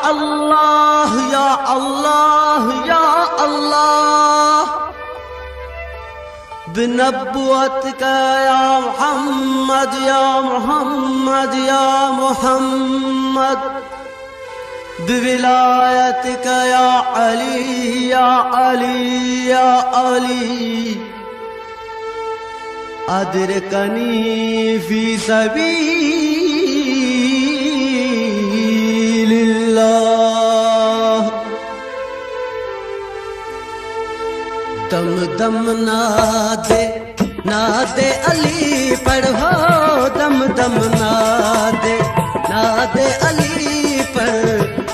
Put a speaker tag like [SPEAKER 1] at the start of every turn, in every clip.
[SPEAKER 1] अल्लाह या अल्लाह या अल्लाह बिनब्बुअत का या मोहम्मद या मोहम्मद या मोहम्मद बिविलायत का या अली या अली या अली अदरकनी फी सबीलिल्लाह। दम दम नादे नादे अली पढ़ो, दम दम नादे नादे अली पढ़,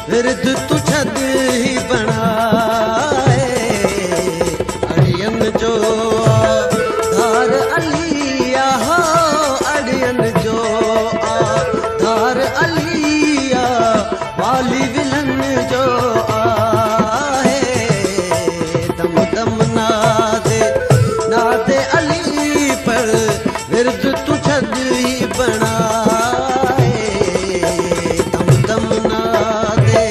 [SPEAKER 1] विरद तू छद ही बनाए अड़ियन जो धार अलिया हो, अड़ियन जो धार अलिया वाली विलन जो आहे। दम दम नादे नादे अली पर, विरद तू छद ही बनाए दम दम नादे।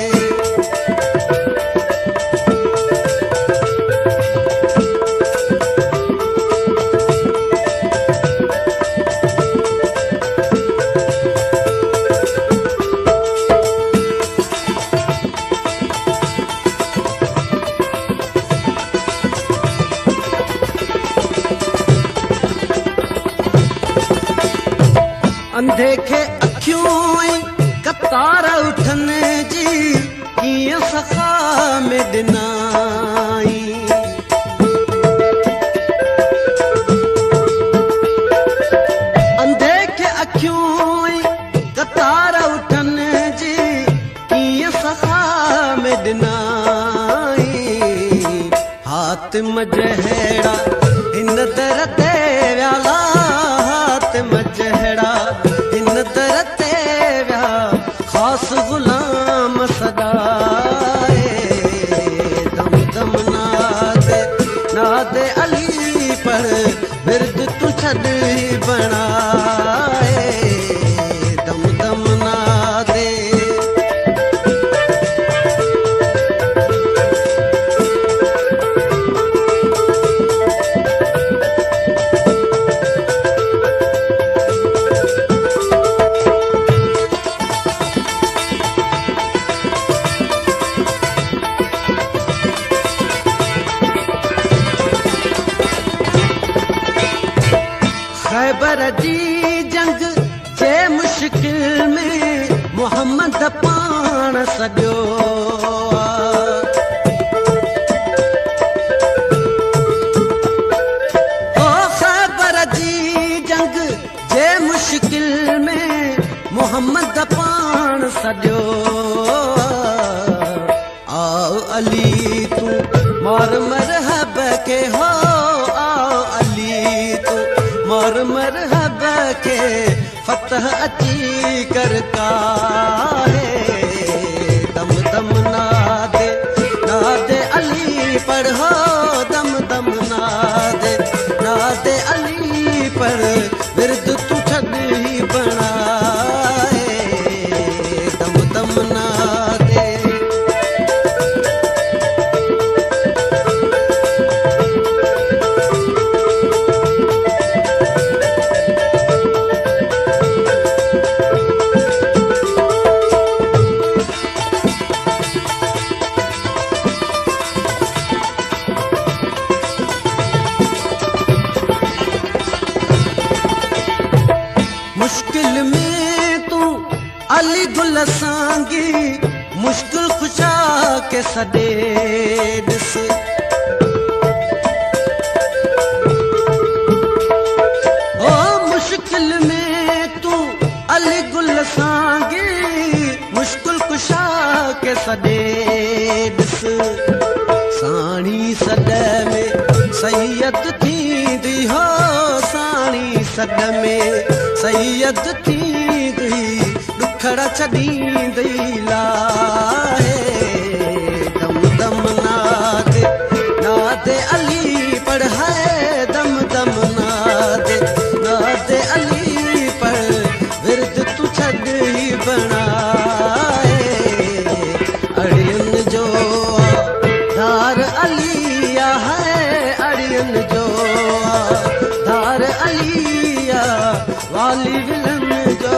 [SPEAKER 1] अंधेखे अखियों कतार उठने जी कीअं सखा में ॾिनाई। अंधेखे अखियों कतार उठने जी कीअं सखा में ॾिनाई। हातिम जहिड़ा हिन दर ते व्याला, हातिम जहिड़ा हिन दर ते व्या ख़ास गुलाम सदाए। दम दम नादे नादे अली पर, विरद तू छद ही बनाए दम दम नादे। खैबर जी जंग जे मुश्किल में मोहम्मद पाण सॼो। ओ खैबर जी जंग जे मुश्किल में मोहम्मद पाण सॼो। आओ अली तू मार मरहब के हो, आओ अली तू मार मरहब के फतह अची करता है। दम दम नादे नादे अली पढ़ो, दम दम नादे नादे अली पर, विरद तू छद ही बनाए दम दम नादे। मुश्किल में तू अली गुल सांगी, मुश्किल खुशा के सदे दिस। ओ मुश्किल में तू अली गुल सांगी, मुश्किल खुशा के सदे दिस। साणी सद में सैयद थींदी हो, साणी सद में सैयद थींदी, दुखड़ा छॾींदी लाहे। दम दम नादे नादे अली पढ़ाए, दम दम नादे नादे अली पढ़, विरद तू छॾ ही बनाए अलिया है अड़ियन जो धार अलिया वाली विलन जो